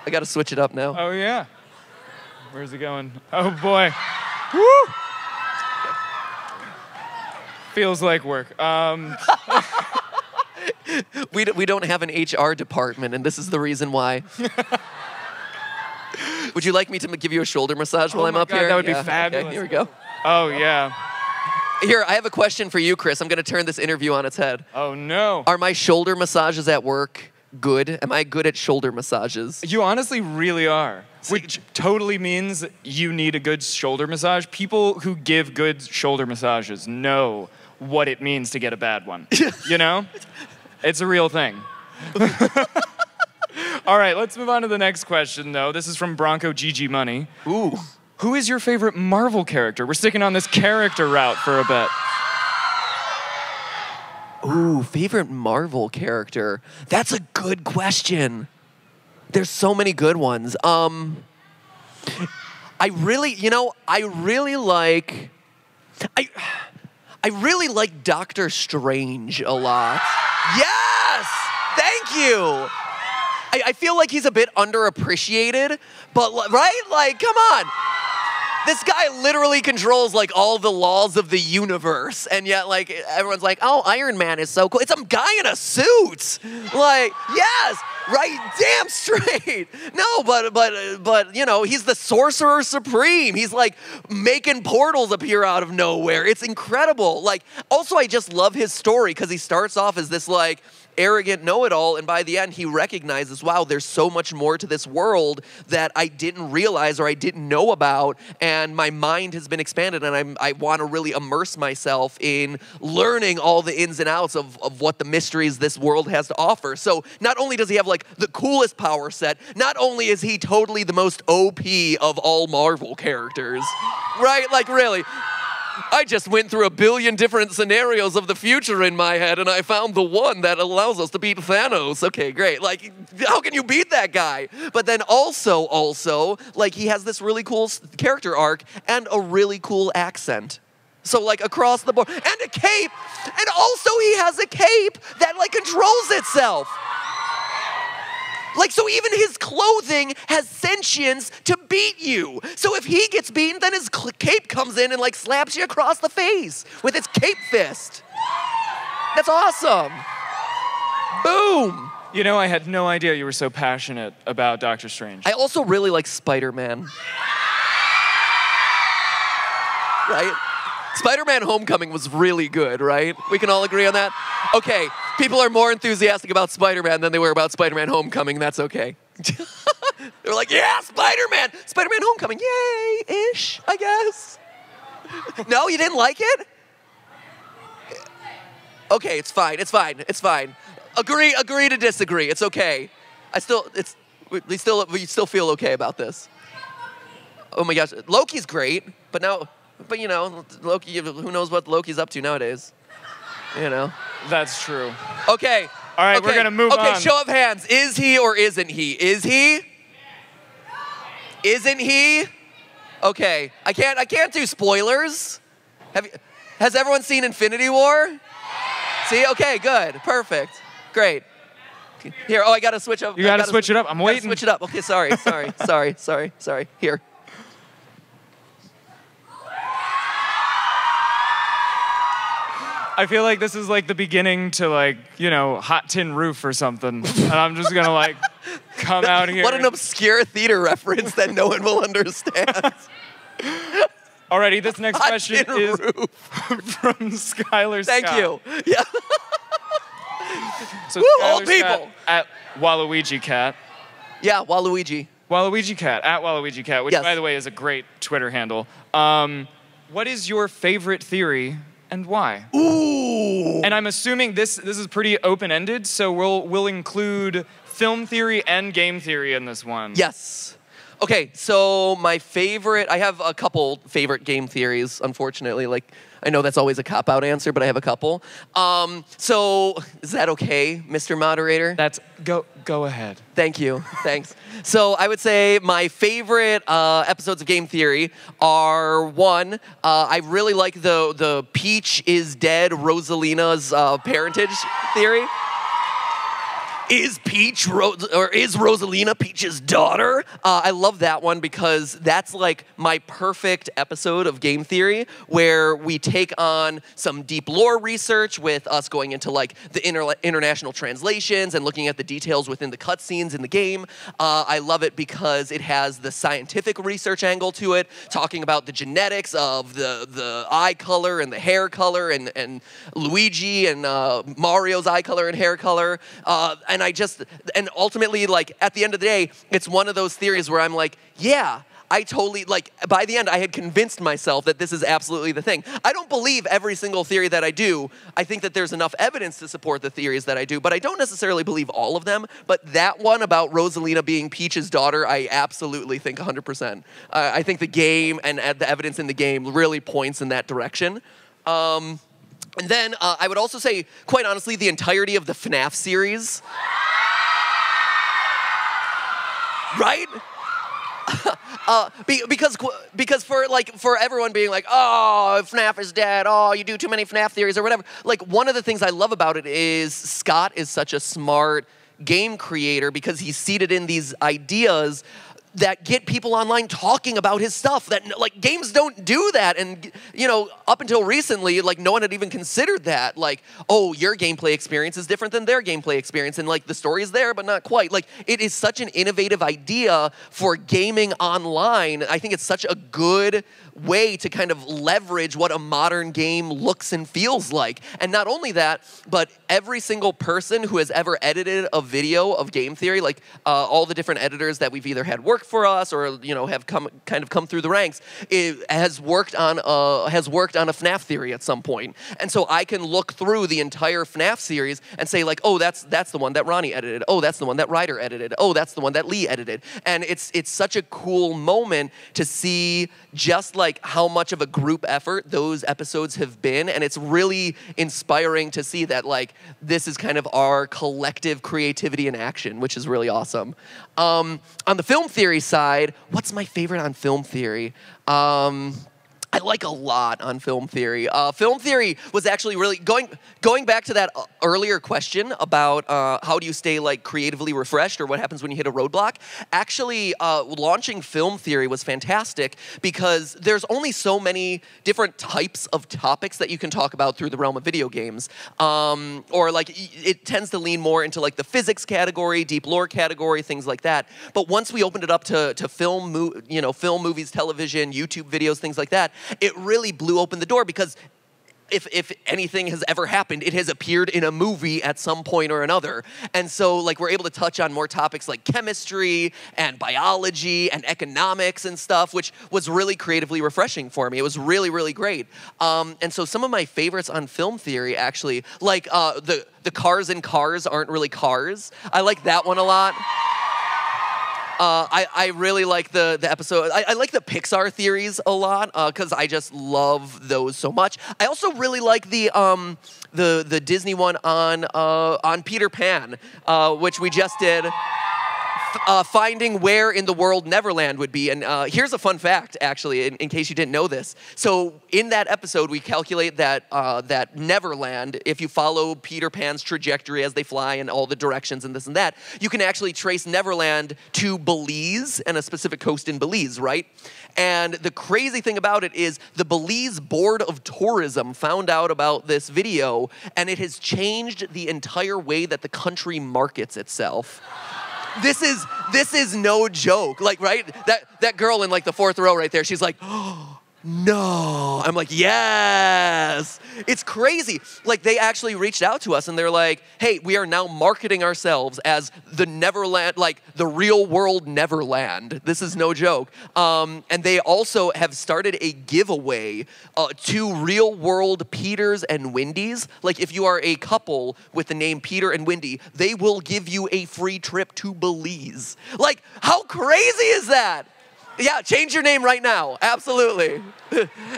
I got to switch it up now. Oh, yeah. Where's it going? Oh, boy. Woo! Feels like work. We don't have an HR department, and this is the reason why. Would you like me to give you a shoulder massage while I'm up here? That would be fabulous. Okay, here we go. Oh, yeah. Here, I have a question for you, Chris. I'm going to turn this interview on its head. Oh, no. Are my shoulder massages at work good? Am I good at shoulder massages? You honestly really are. Which totally means you need a good shoulder massage. People who give good shoulder massages know what it means to get a bad one. You know? It's a real thing. All right, let's move on to the next question, though. This is from Bronco GG Money. Ooh. Who is your favorite Marvel character? We're sticking on this character route for a bit. Ooh, favorite Marvel character. That's a good question. There's so many good ones. I really like Doctor Strange a lot. Yes! Thank you! I feel like he's a bit underappreciated, but, right? Like, come on. This guy literally controls, like, all the laws of the universe, and yet, like, everyone's like, oh, Iron Man is so cool. It's some guy in a suit. Like, yes, right, damn straight. No, but you know, he's the Sorcerer Supreme. He's, like, making portals appear out of nowhere. It's incredible. Like, also, I just love his story, because he starts off as this, like, arrogant know-it-all, and by the end he recognizes, wow, there's so much more to this world that I didn't realize or I didn't know about, and my mind has been expanded, and I want to really immerse myself in learning all the ins and outs of what the mysteries this world has to offer. So not only does he have like the coolest power set, not only is he totally the most OP of all Marvel characters, right? Like, really. I just went through 1 billion different scenarios of the future in my head, and I found the one that allows us to beat Thanos. Okay, great. Like, how can you beat that guy? But then also, like, he has this really cool character arc and a really cool accent. So, like, across the board. And a cape! And also he has a cape that, like, controls itself. Like, so even his clothing has sentience to beat you. So if he gets beaten, then his cape comes in and, like, slaps you across the face with its cape fist. That's awesome. Boom. You know, I had no idea you were so passionate about Doctor Strange. I also really like Spider-Man. Right? Spider-Man Homecoming was really good, right? We can all agree on that? Okay, people are more enthusiastic about Spider-Man than they were about Spider-Man Homecoming. That's okay. They're like, yeah, Spider-Man! Spider-Man Homecoming, yay-ish, I guess. No, you didn't like it? Okay, it's fine. Agree to disagree. It's okay. We still feel okay about this. Oh my gosh, Loki's great, but you know, Loki, who knows what Loki's up to nowadays? You know. That's true. Okay. All right, we're gonna move on. Okay, show of hands. Is he or isn't he? Is he? Isn't he? Okay. I can't do spoilers. Has everyone seen Infinity War? See? Okay, good. Perfect. Great. Here, I gotta switch up. You gotta switch it up. I'm waiting. Switch it up. Okay, sorry. Here. I feel like this is like the beginning to, like, you know, Hot Tin Roof or something. And I'm just gonna, like, come out here. What an obscure theater reference that no one will understand. Alrighty, this next question is from Skylar Scott. Thank you. Yeah. So Woo, Skylar old people. Scott at Waluigi Cat. Yeah, Waluigi. Waluigi Cat, at Waluigi Cat, which, yes, by the way, is a great Twitter handle. What is your favorite theory and why? Ooh. And I'm assuming this is pretty open-ended, so we'll include film theory and game theory in this one. Yes. Okay, so my favorite, I have a couple favorite game theories, unfortunately. Like, I know that's always a cop-out answer, but I have a couple. So, is that okay, Mr. Moderator? Go ahead. Thank you, thanks. So I would say my favorite episodes of game theory are, one, I really like the Peach is dead Rosalina's parentage theory. Is Rosalina Peach's daughter? I love that one because that's like my perfect episode of game theory where we take on some deep lore research with us going into like the international translations and looking at the details within the cutscenes in the game. I love it because it has the scientific research angle to it, talking about the genetics of the eye color and the hair color and Luigi and Mario's eye color and hair color. And ultimately, like, at the end of the day, it's one of those theories where I'm like, yeah, I totally, like, by the end, I had convinced myself that this is absolutely the thing. I don't believe every single theory that I do. I think that there's enough evidence to support the theories that I do, but I don't necessarily believe all of them. But that one about Rosalina being Peach's daughter, I absolutely think 100%. I think the game and the evidence in the game really points in that direction. And then I would also say, quite honestly, the entirety of the FNAF series. Right? Because for everyone being like, oh, FNAF is dead, oh, you do too many FNAF theories or whatever. Like, one of the things I love about it is Scott is such a smart game creator because he's seeded in these ideas that get people online talking about his stuff. That, like, games don't do that. And, you know, up until recently, like, no one had even considered that. Like, oh, your gameplay experience is different than their gameplay experience. And, like, the story is there, but not quite. Like, it is such an innovative idea for gaming online. I think it's such a good way to kind of leverage what a modern game looks and feels like. And not only that, but every single person who has ever edited a video of game theory, like all the different editors that we've either had work for us or, you know, have come through the ranks, has worked on a FNAF theory at some point. And so I can look through the entire FNAF series and say, like, oh, that's the one that Ronnie edited. Oh, that's the one that Ryder edited. Oh, that's the one that Lee edited. And it's such a cool moment to see just like how much of a group effort those episodes have been. And it's really inspiring to see that, like, this is kind of our collective creativity in action, which is really awesome. On the film theory side, what's my favorite on film theory? I like a lot on film theory. Film theory was actually really going back to that earlier question about how do you stay like creatively refreshed or what happens when you hit a roadblock. Actually, launching film theory was fantastic because there's only so many different types of topics that you can talk about through the realm of video games. Or like it tends to lean more into like the physics category, deep lore category, things like that. But once we opened it up to film, film, movies, television, YouTube videos, things like that, it really blew open the door because if anything has ever happened, it has appeared in a movie at some point or another. And so, like, we're able to touch on more topics like chemistry and biology and economics and stuff, which was really creatively refreshing for me. It was really, really great. And so some of my favorites on film theory, actually, like the cars in Cars aren't really cars. I like that one a lot. I really like the episode. I like the Pixar theories a lot because I just love those so much. I also really like the Disney one on Peter Pan, which we just did. Finding where in the world Neverland would be. And here's a fun fact, actually, in case you didn't know this. So in that episode, we calculate that that Neverland, if you follow Peter Pan's trajectory as they fly and all the directions and this and that, you can actually trace Neverland to Belize and a specific coast in Belize, right? And the crazy thing about it is the Belize Board of Tourism found out about this video, and it has changed the entire way that the country markets itself. This is no joke. Like, right? That girl in like the fourth row right there, she's like, oh, no. I'm like, yes. It's crazy. Like, they actually reached out to us and they're like, hey, we are now marketing ourselves as the Neverland, like the real world Neverland. This is no joke. And they also have started a giveaway to real world Peters and Wendy's. Like, if you are a couple with the name Peter and Wendy, they will give you a free trip to Belize. Like, how crazy is that? Yeah, change your name right now. Absolutely.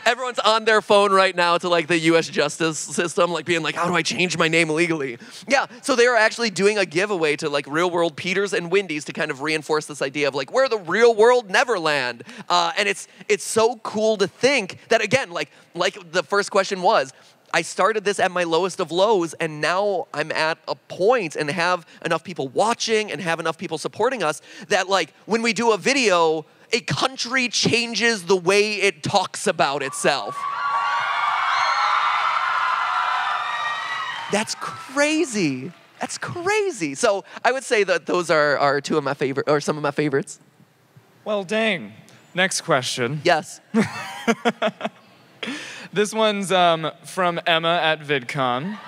Everyone's on their phone right now to like the U.S. justice system, like being like, how do I change my name legally? Yeah, so they are actually doing a giveaway to like real world Peters and Wendy's to kind of reinforce this idea of like, we're the real world Neverland. And it's so cool to think that, again, like the first question was, I started this at my lowest of lows, and now I'm at a point and have enough people watching and have enough people supporting us that, like, when we do a video, a country changes the way it talks about itself. That's crazy. That's crazy. So I would say that those are two of my favorite, or some of my favorites. Well, dang. Next question. Yes. This one's from Emma at VidCon.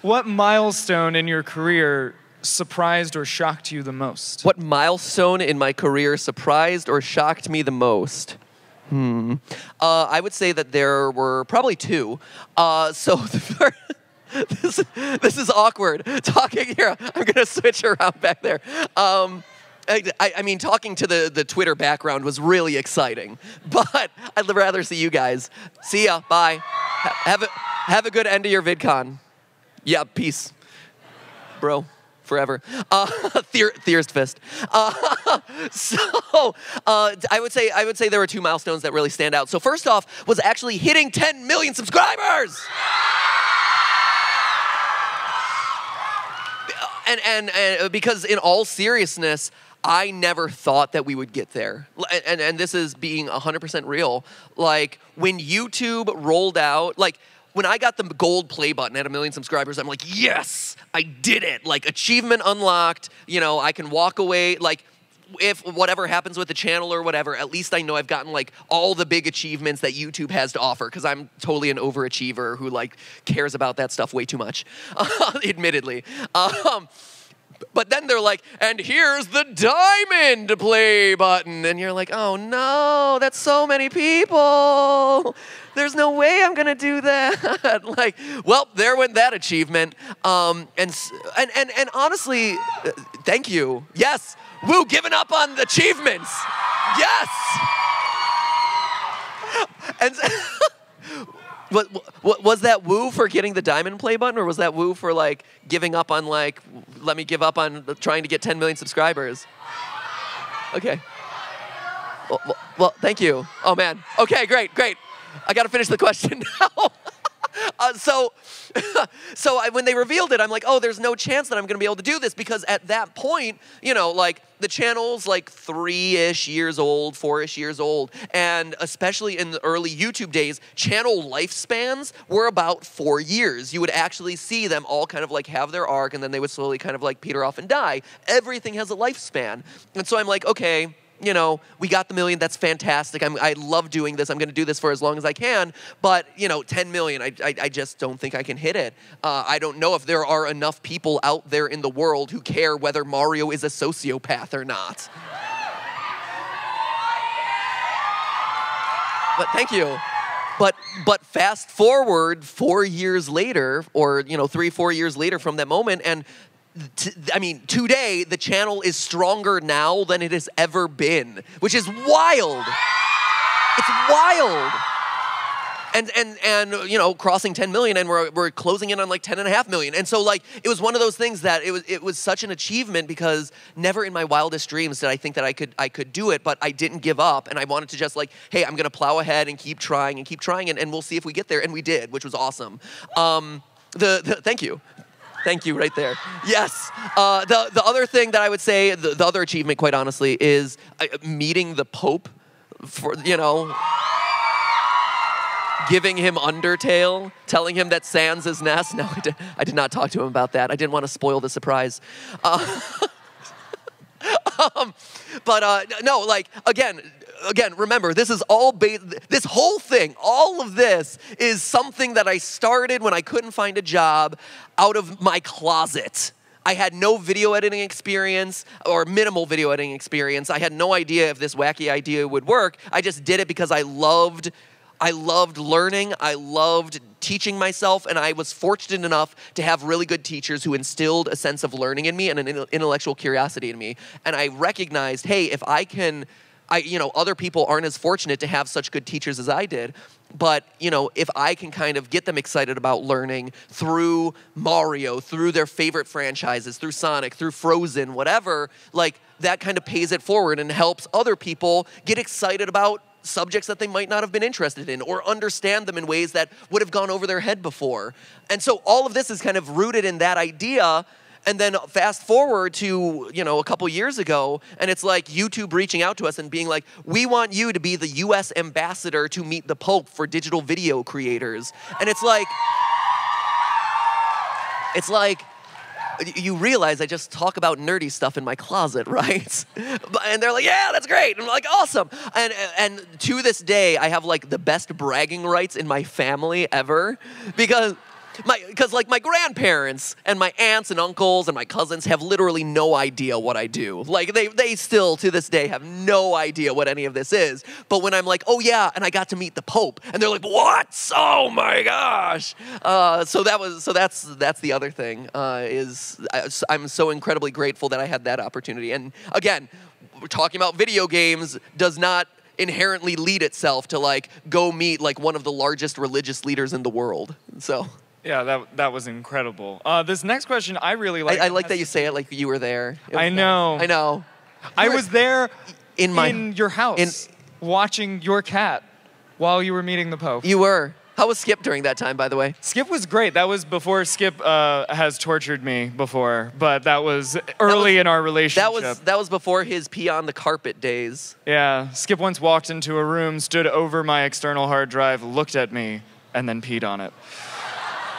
What milestone in your career surprised or shocked you the most? What milestone in my career surprised or shocked me the most? I would say that there were probably two. So this is awkward talking here. I'm gonna switch around back there. I mean, talking to the Twitter background was really exciting, but I'd rather see you guys. See ya. Bye. Have a good end of your VidCon. Yeah. Peace, bro. Forever. Thirst fist. So I would say there were two milestones that really stand out. So first off was actually hitting 10 million subscribers. And because in all seriousness, I never thought that we would get there. And this is being 100% real. Like, when YouTube rolled out, like, when I got the gold play button at 1 million subscribers, I'm like, yes, I did it. Like, achievement unlocked. You know, I can walk away. Like, if whatever happens with the channel or whatever, at least I know I've gotten, like, all the big achievements that YouTube has to offer, because I'm totally an overachiever who, like, cares about that stuff way too much, admittedly. But then they're like, and here's the diamond play button. And you're like, oh no, that's so many people. There's no way I'm gonna do that. Like, well, there went that achievement. And honestly, thank you. Yes, woo, giving up on the achievements. Yes. And what was that woo for getting the diamond play button, or was that woo for, like, giving up on, like, let me give up on trying to get 10 million subscribers? Okay. Well, thank you. Oh man. Okay, great. I got to finish the question now. So when they revealed it, I'm like, oh, there's no chance that I'm going to be able to do this, because at that point, you know, like, the channel's like 3-ish years old, 4-ish years old, and especially in the early YouTube days, channel lifespans were about 4 years. You would actually see them all kind of like have their arc, and then they would slowly kind of like peter off and die. Everything has a lifespan. And so I'm like, okay, you know, we got the 1 million, that's fantastic. I love doing this. I'm going to do this for as long as I can. But, you know, 10 million, I just don't think I can hit it. I don't know if there are enough people out there in the world who care whether Mario is a sociopath or not. But thank you. But fast forward 4 years later, or, you know, 3-4 years later from that moment, and I mean, today, the channel is stronger now than it has ever been, which is wild. It's wild. And you know, crossing 10 million, and we're closing in on like 10.5 million. And so, like, it was one of those things that it was such an achievement, because never in my wildest dreams did I think that I could do it, but I didn't give up, and I wanted to just, like, hey, I'm gonna plow ahead and keep trying, and we'll see if we get there, and we did, which was awesome. Thank you. Thank you, right there. Yes. The other thing that I would say, the other achievement, quite honestly, is meeting the Pope, for, you know, giving him Undertale, telling him that Sans is Ness. No, I did not talk to him about that. I didn't want to spoil the surprise. No, like, again, remember, this is all this whole thing, all of this is something that I started when I couldn't find a job, out of my closet. I had no video editing experience, or minimal video editing experience. I had no idea if this wacky idea would work. I just did it because I loved learning, I loved teaching myself, and I was fortunate enough to have really good teachers who instilled a sense of learning in me and an intellectual curiosity in me. And I recognized, hey, if I can, you know, other people aren't as fortunate to have such good teachers as I did, but, you know, if I can kind of get them excited about learning through Mario, through their favorite franchises, through Sonic, through Frozen, whatever, like, that kind of pays it forward and helps other people get excited about subjects that they might not have been interested in or understand them in ways that would have gone over their head before. And so all of this is kind of rooted in that idea. And then fast forward to, a couple years ago, and it's like YouTube reaching out to us and being like, we want you to be the US ambassador to meet the Pope for digital video creators. And it's like, you realize I just talk about nerdy stuff in my closet, right? And they're like, yeah, that's great. And I'm like, awesome. And to this day, I have like the best bragging rights in my family ever because my grandparents and my aunts and uncles and my cousins have literally no idea what I do. Like they still to this day have no idea what any of this is. But when I'm like, oh yeah, and I got to meet the Pope, and they're like, what? Oh my gosh! So that's the other thing. I'm so incredibly grateful that I had that opportunity. And again, talking about video games does not inherently lead itself to like go meet like one of the largest religious leaders in the world. So. Yeah, that was incredible. This next question I really like. I like that you say it like you were there. I know. I know. I was there in your house watching your cat while you were meeting the Pope. You were. How was Skip during that time, by the way? Skip was great. That was before Skip has tortured me before, but that was early in our relationship. That was before his pee on the carpet days. Yeah, Skip once walked into a room, stood over my external hard drive, looked at me, and then peed on it.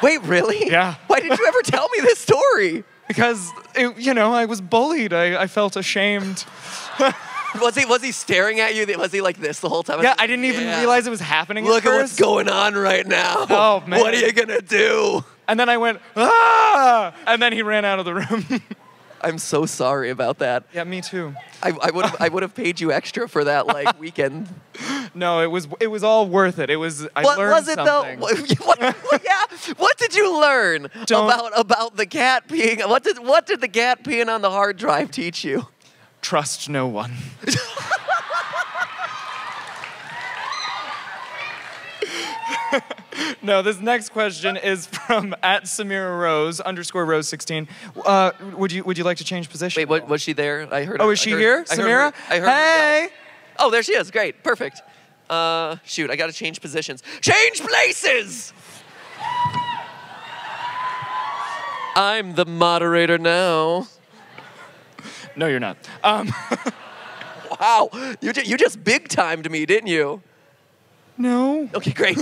Wait, really? Yeah. Why did you ever tell me this story? Because, I was bullied. I felt ashamed. Was he staring at you? Was he like this the whole time? Yeah, I didn't even realize it was happening Look at at what's going on right now. Oh, man. What are you going to do? And then I went, ah! And then he ran out of the room. I'm so sorry about that. Yeah, me too. I would have paid you extra for that like weekend. No, it was all worth it. I learned something. What did you learn about the cat peeing? What did the cat peeing on the hard drive teach you? Trust no one. No, this next question is from @SamiraRose_Rose16. Would you like to change position? Wait, was she there? I heard. Oh, is she here, Samira? I heard hey! Oh, there she is. Great, perfect. Shoot, I got to change positions. Change places. I'm the moderator now. No, you're not. Wow, you just big timed me, didn't you? No. Okay, great.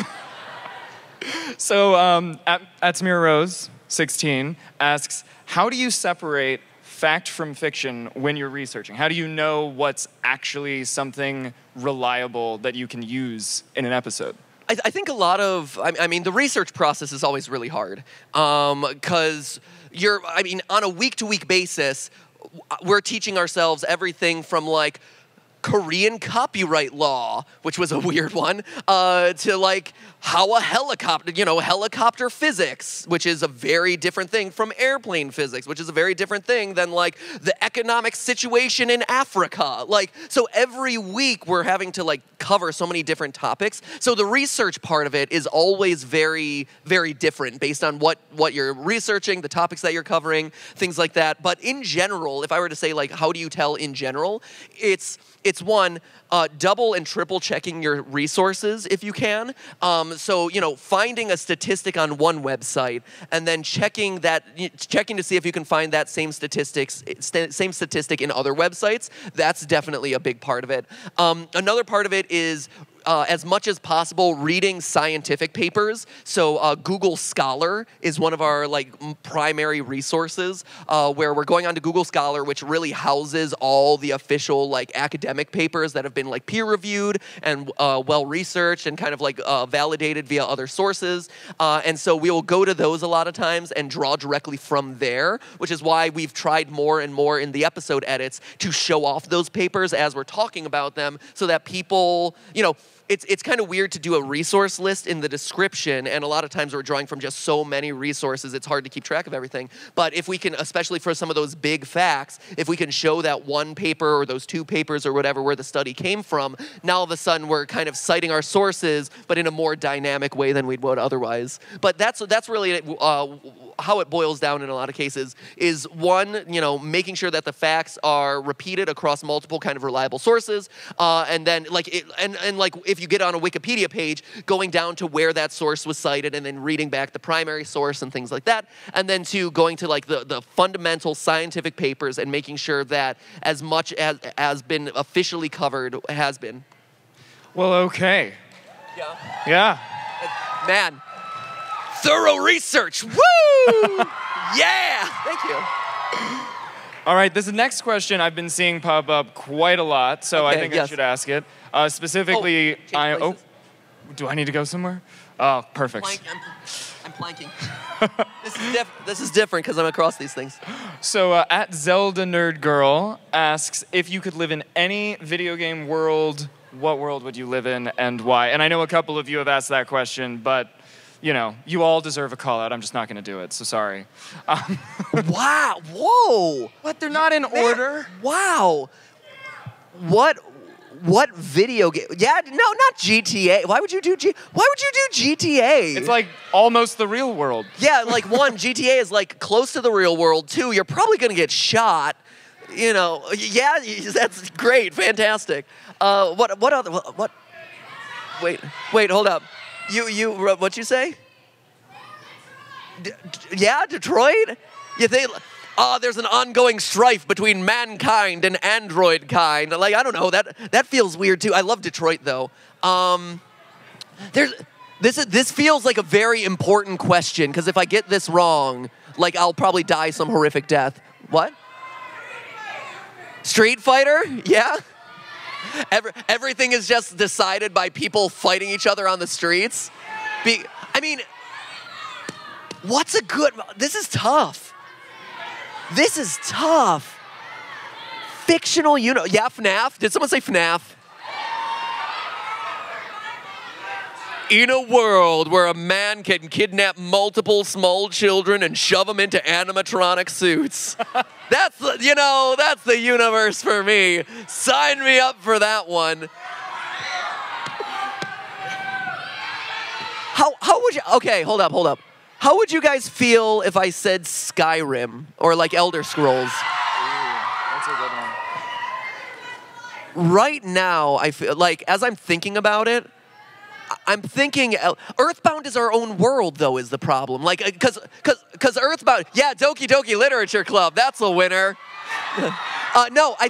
So, @SamiraRose16 asks, how do you separate fact from fiction when you're researching? How do you know what's actually something reliable that you can use in an episode? I think a lot of, the research process is always really hard because on a week-to-week basis, we're teaching ourselves everything from like Korean copyright law, which was a weird one, to like how a helicopter physics, which is a very different thing from airplane physics, which is a very different thing than like the economic situation in Africa. Like, so every week we're having to like cover so many different topics. So the research part of it is always very, very different based on what you're researching, the topics that you're covering, things like that. But in general, if I were to say like, how do you tell in general, it's one, double and triple checking your resources if you can. So, finding a statistic on one website and then checking to see if you can find that same statistic in other websites. That's definitely a big part of it. Another part of it is as much as possible, reading scientific papers. So Google Scholar is one of our primary resources where we're going on to Google Scholar, which really houses all the official academic papers that have been peer reviewed and well researched and kind of validated via other sources. And so we will go to those a lot of times and draw directly from there, which is why we've tried more and more in the episode edits to show off those papers as we're talking about them so that people, it's kind of weird to do a resource list in the description, and a lot of times we're drawing from just so many resources, it's hard to keep track of everything. But if we can, especially for some of those big facts, if we can show that one paper or those two papers or whatever where the study came from, now all of a sudden we're kind of citing our sources, but in a more dynamic way than we would otherwise. But that's really how it boils down in a lot of cases is one, making sure that the facts are repeated across multiple kind of reliable sources, and then like if you get on a Wikipedia page, going down to where that source was cited and then reading back the primary source and things like that, and then going to like the fundamental scientific papers and making sure that as much as has been officially covered has been. Well, okay. Yeah. Yeah. Man, thorough research. Woo! Yeah. Thank you. All right, this next question I've been seeing pop up quite a lot, so I think I should ask it. Specifically, do I need to go somewhere? Oh, perfect. I'm planking. This is different because I'm across these things. So at Zelda Nerd Girl asks, if you could live in any video game world, what world would you live in and why? And I know a couple of you have asked that question, but you all deserve a call out. I'm just not going to do it, so sorry. Wow. Whoa. What? They're not in order? Wow. What video game? Yeah, no, not GTA. Why would you do GTA? It's like almost the real world. Yeah, like one, GTA is like close to the real world. Two, you're probably going to get shot. Yeah, that's great, fantastic. What other? What? Wait, hold up. You, what'd you say? Yeah, Detroit. You think? There's an ongoing strife between mankind and android kind. Like, I don't know. That feels weird too. I love Detroit though. This feels like a very important question because if I get this wrong, like I'll probably die some horrific death. What? Street Fighter? Yeah. Everything is just decided by people fighting each other on the streets. What's a good? This is tough. Fictional, yeah, FNAF. Did someone say FNAF? In a world where a man can kidnap multiple small children and shove them into animatronic suits. That's the universe for me. Sign me up for that one. How would you, okay, hold up. How would you guys feel if I said Skyrim or like Elder Scrolls? Ooh, that's a good one. Right now, I feel like as I'm thinking about it, I'm thinking Earthbound is our own world, though, is the problem. Like, because Earthbound, yeah, Doki Doki Literature Club, that's a winner. No, I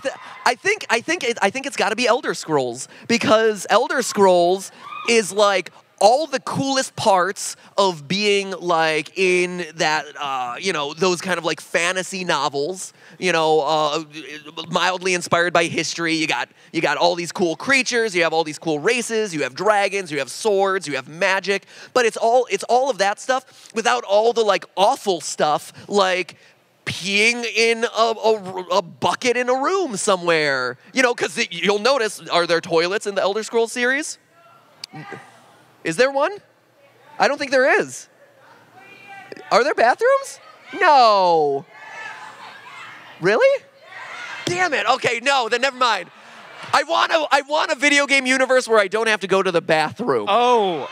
think it's got to be Elder Scrolls because Elder Scrolls is like all the coolest parts of being like in that, those kind of like fantasy novels, mildly inspired by history. You got all these cool creatures, you have all these cool races, you have dragons, you have swords, you have magic, but it's all of that stuff without all the like awful stuff like peeing in a bucket in a room somewhere. Because you'll notice, are there toilets in the Elder Scrolls series? Is there one? I don't think there is. Are there bathrooms? No. Really? Damn it. Okay, no, then never mind. I want a video game universe where I don't have to go to the bathroom. Oh,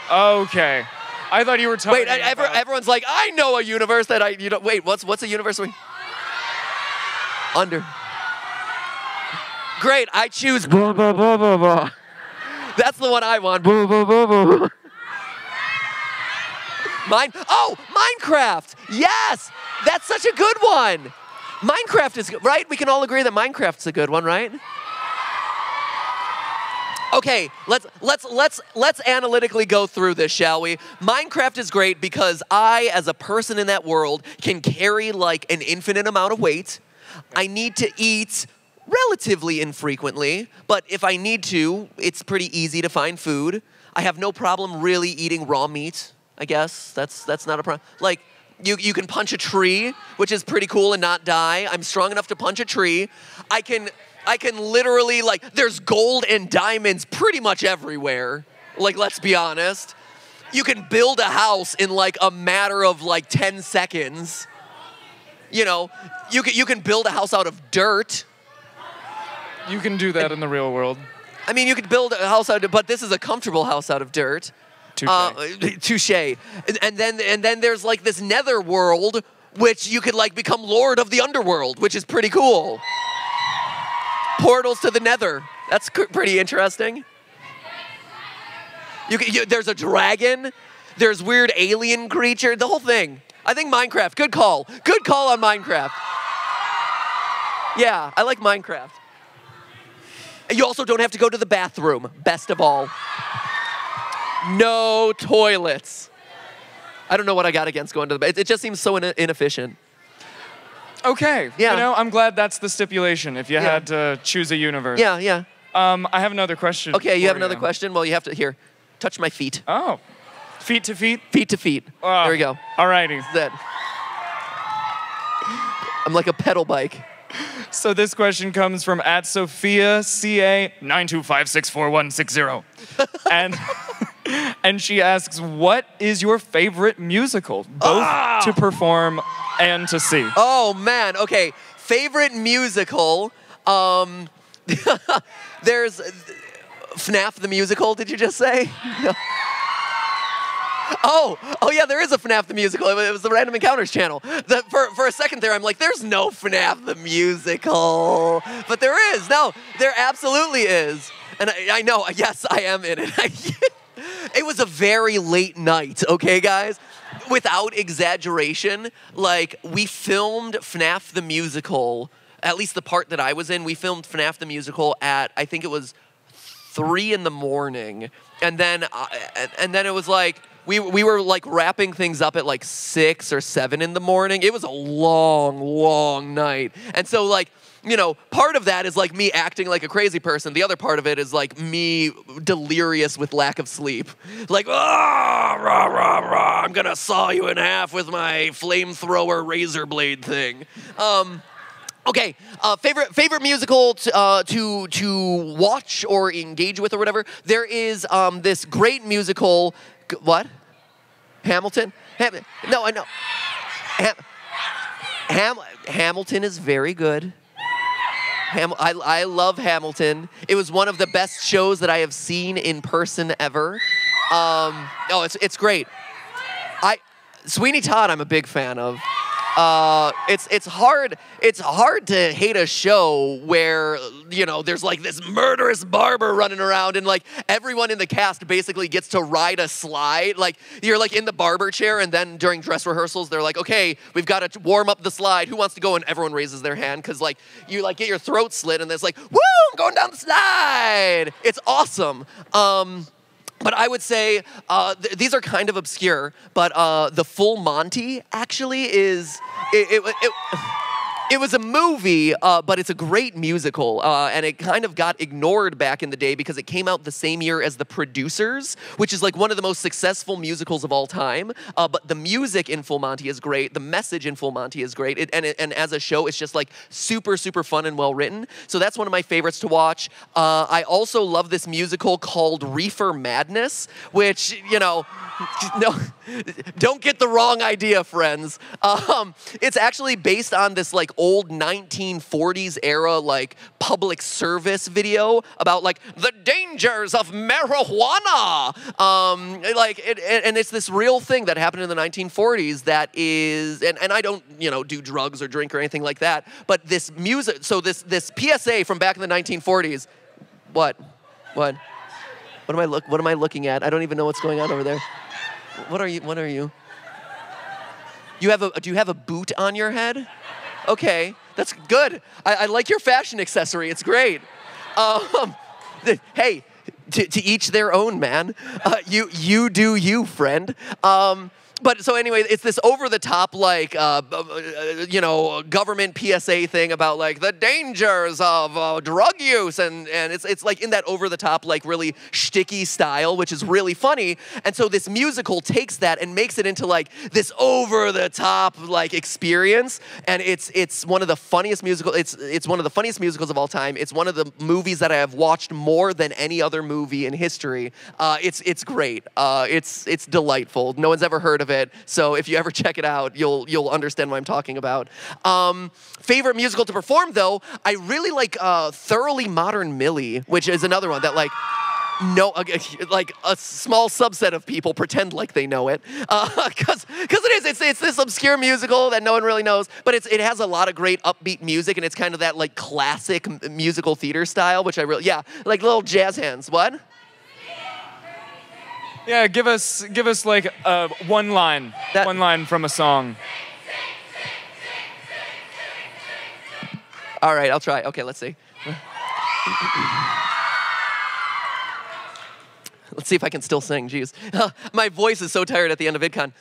okay. I thought you were talking about... everyone's like, I know a universe that wait, what's a universe where... Under. Great, I choose... Blah, blah, blah, blah, blah. That's the one I want. Blah, blah, blah, blah. Minecraft! Yes! That's such a good one! Minecraft is good, right? We can all agree that Minecraft's a good one, right? Okay, let's analytically go through this, shall we? Minecraft is great because I, as a person in that world, can carry like an infinite amount of weight. I need to eat relatively infrequently, but if I need to, it's pretty easy to find food. I have no problem really eating raw meat, I guess. That's not a problem. Like, you can punch a tree, which is pretty cool, and not die. I'm strong enough to punch a tree. I can literally, like, there's gold and diamonds pretty much everywhere. Like, let's be honest. You can build a house in, like, a matter of, like, 10 seconds. You can build a house out of dirt. You can do that in the real world. I mean, you could build a house but this is a comfortable house out of dirt. Touche. And then there's like this nether world, which you could like become lord of the underworld, which is pretty cool. Portals to the nether. That's pretty interesting. There's a dragon. There's weird alien creature. The whole thing. I think Minecraft. Good call. Good call on Minecraft. Yeah, I like Minecraft. You also don't have to go to the bathroom. Best of all. No toilets. I don't know what I got against going to the bathroom. It just seems so inefficient. Okay. Yeah. You know, I'm glad that's the stipulation if you had to choose a universe. Yeah, yeah. I have another question. Okay, you have another question? Well, you have to, here, touch my feet. Oh. Feet to feet? Feet to feet. There we go. Alrighty. That. I'm like a pedal bike. So this question comes from @Sophia CA 925646160. And she asks, what is your favorite musical, both to perform and to see? Oh man, okay. Favorite musical, there's FNAF the musical, did you just say? No. Oh yeah, there is a FNAF the musical. It was the Random Encounters channel. For a second there, I'm like, there's no FNAF the musical. But there is. No, there absolutely is. And I know, yes, I am in it. It was a very late night, okay, guys? Without exaggeration, like, we filmed FNAF the musical, at least the part that I was in, we filmed FNAF the musical at, I think it was 3 in the morning. And then it was like, we were like wrapping things up at like 6 or 7 in the morning. It was a long, long night. And so like, you know, part of that is like me acting like a crazy person. The other part of it is like me delirious with lack of sleep. Like, rah, rah, rah, I'm gonna saw you in half with my flamethrower razor blade thing. Okay, favorite musical to watch or engage with or whatever. There is this great musical. What? Hamilton? No, I know. Hamilton is very good. I love Hamilton. It was one of the best shows that I have seen in person ever. It's great. Sweeney Todd, I'm a big fan of. It's hard to hate a show where, you know, there's like this murderous barber running around and like everyone in the cast basically gets to ride a slide. Like you're like in the barber chair and then during dress rehearsals they're like, okay, we've got to warm up the slide. Who wants to go? And everyone raises their hand because like you like get your throat slit and it's like, woo, I'm going down the slide. It's awesome. But I would say, these are kind of obscure, but the Full Monty actually is, it was a movie, but it's a great musical, and it kind of got ignored back in the day because it came out the same year as The Producers, which is like one of the most successful musicals of all time. But the music in Full Monty is great. The message in Full Monty is great. And as a show, it's just like super, super fun and well written. So that's one of my favorites to watch. I also love this musical called Reefer Madness, which, you know, no, don't get the wrong idea, friends. It's actually based on this like old 1940s era like public service video about like the dangers of marijuana. And it's this real thing that happened in the 1940s that is, and I don't, you know, do drugs or drink or anything like that, but this music, so this PSA from back in the 1940s, what am I looking at? I don't even know what's going on over there. What are you? Do you have a boot on your head? Okay, that's good. I like your fashion accessory. It's great. Hey, to each their own, man. You do you, friend. But so anyway, it's this over-the-top, like, you know, government PSA thing about, like, the dangers of drug use. And it's like in that over-the-top, like, really shticky style, which is really funny. And so this musical takes that and makes it into, like, this over-the-top, like, experience. And it's one of the funniest musicals. It's one of the funniest musicals of all time. It's one of the movies that I have watched more than any other movie in history. It's great. It's delightful. No one's ever heard of it, so if you ever check it out, you'll understand what I'm talking about. Favorite musical to perform, though, I really like Thoroughly Modern Millie, which is another one that like, no, like a small subset of people pretend like they know it, because it's this obscure musical that no one really knows, but it has a lot of great upbeat music, and it's kind of that like classic musical theater style, which I really, yeah, like little jazz hands. What? Yeah, give us like one line from a song. All right, I'll try. Okay, let's see. Let's see if I can still sing. Jeez. My voice is so tired at the end of VidCon.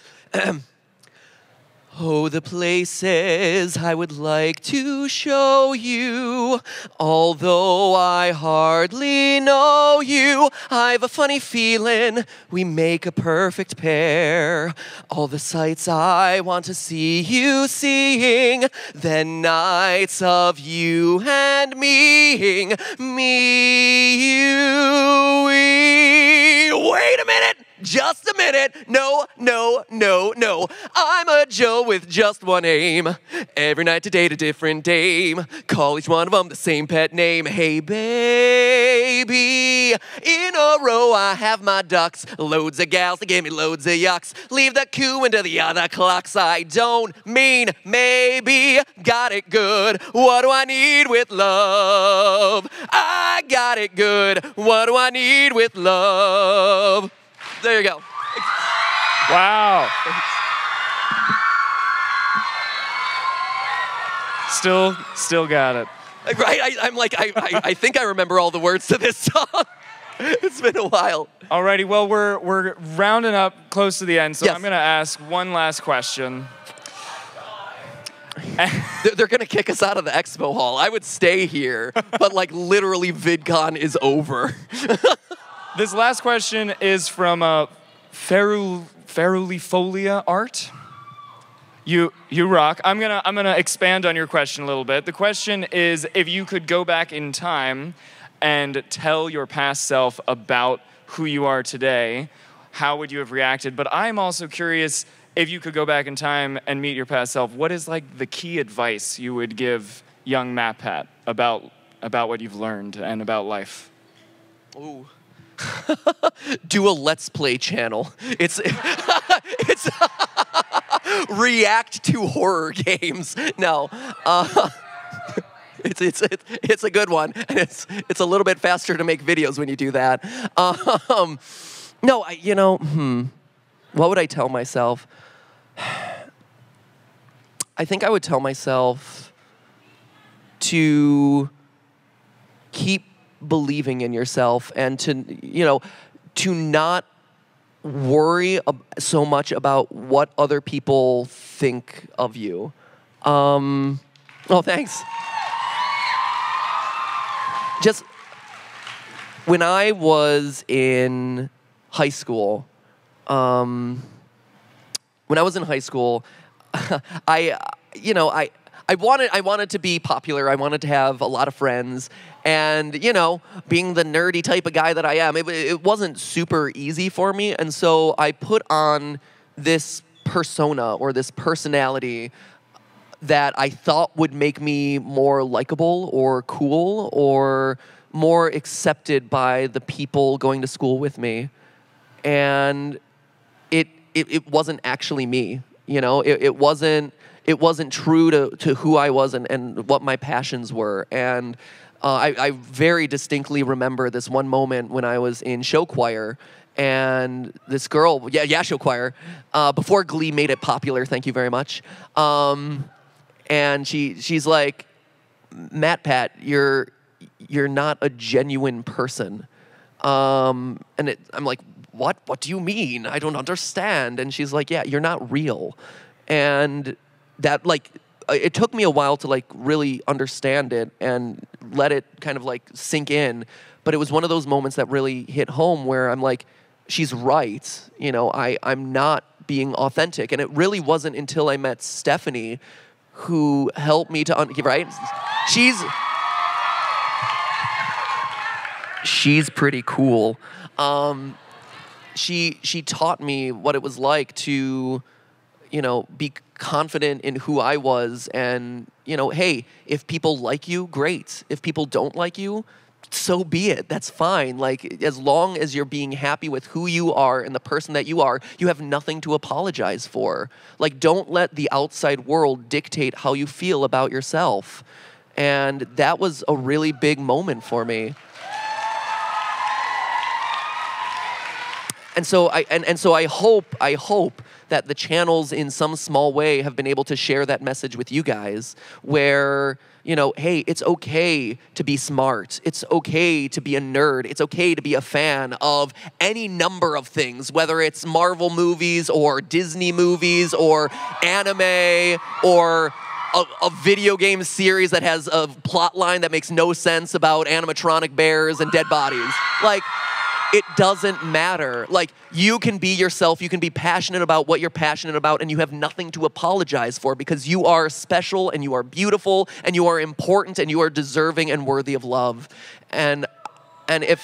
Oh, the places I would like to show you, although I hardly know you, I've a funny feeling we make a perfect pair. All the sights I want to see you seeing, then nights of you and me, we. Wait a minute! Just a minute. No. I'm a Joe with just one aim. Every night to date a different dame. Call each one of them the same pet name. Hey, baby. In a row I have my ducks. Loads of gals that give me loads of yucks. Leave the cooing to the other clocks. I don't mean maybe. Got it good. What do I need with love? I got it good. What do I need with love? There you go. Wow. Still got it. Right? I'm like, I think I remember all the words to this song. It's been a while. Alrighty, well, we're rounding up close to the end, so Yes. I'm going to ask one last question. They're going to kick us out of the expo hall. I would stay here, but like literally VidCon is over. This last question is from Ferulifolia Art. You rock. I'm gonna expand on your question a little bit. The question is, if you could go back in time and tell your past self about who you are today, how would you have reacted? But I'm also curious, if you could go back in time and meet your past self, what is like the key advice you would give young MatPat about what you've learned and about life? Ooh. Do a Let's Play channel. It's react to horror games. No, it's a good one, and it's a little bit faster to make videos when you do that. No, what would I tell myself? I think I would tell myself to keep believing in yourself and to not worry so much about what other people think of you. Oh, thanks. Just when I was in high school, I wanted to be popular. I wanted to have a lot of friends. And, being the nerdy type of guy that I am, it wasn't super easy for me. And so I put on this persona or this personality that I thought would make me more likable or cool or more accepted by the people going to school with me. And it wasn't actually me. It wasn't true to who I was and what my passions were. And I very distinctly remember this one moment when I was in show choir, and this girl, show choir, before Glee made it popular, thank you very much. And she's like, MatPat, you're not a genuine person. And I'm like, what? What do you mean? I don't understand. And she's like, yeah, you're not real. And that, like, it took me a while to, like, really understand it and let it kind of, like, sink in. But it was one of those moments that really hit home where I'm like, she's right. I'm not being authentic. And it really wasn't until I met Stephanie who helped me to, right? She's pretty cool. She taught me what it was like to, be confident in who I was, and hey, if people like you, great. If people don't like you, so be it. That's fine. Like, as long as you're being happy with who you are and the person that you are, you have nothing to apologize for. Like, don't let the outside world dictate how you feel about yourself. And that was a really big moment for me. And so I hope that the channels in some small way have been able to share that message with you guys where, you know, hey, it's okay to be smart. It's okay to be a nerd. It's okay to be a fan of any number of things, whether it's Marvel movies or Disney movies or anime or a video game series that has a plot line that makes no sense about animatronic bears and dead bodies. Like, it doesn't matter. Like, you can be yourself, you can be passionate about what you're passionate about, and you have nothing to apologize for because you are special and you are beautiful and you are important and you are deserving and worthy of love. And at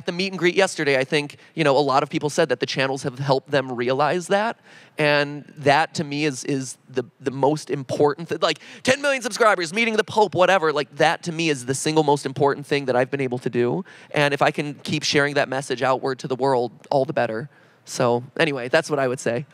the meet and greet yesterday, I think, you know, a lot of people said that the channels have helped them realize that. And that, to me, is the most important thing. Like, 10 million subscribers, meeting the Pope, whatever. Like, that, to me, is the single most important thing that I've been able to do. And if I can keep sharing that message outward to the world, all the better. So, anyway, that's what I would say.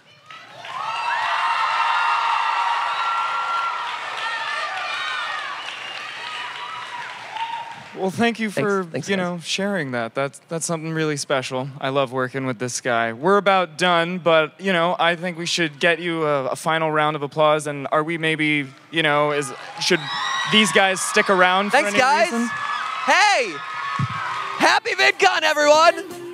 Well, thank you for Thanks, you know, sharing that. That's something really special. I love working with this guy. We're about done, but you know, I think we should get you a final round of applause. And are we maybe, you know, should these guys stick around for any Thanks, guys. reason? Hey, happy VidCon, everyone.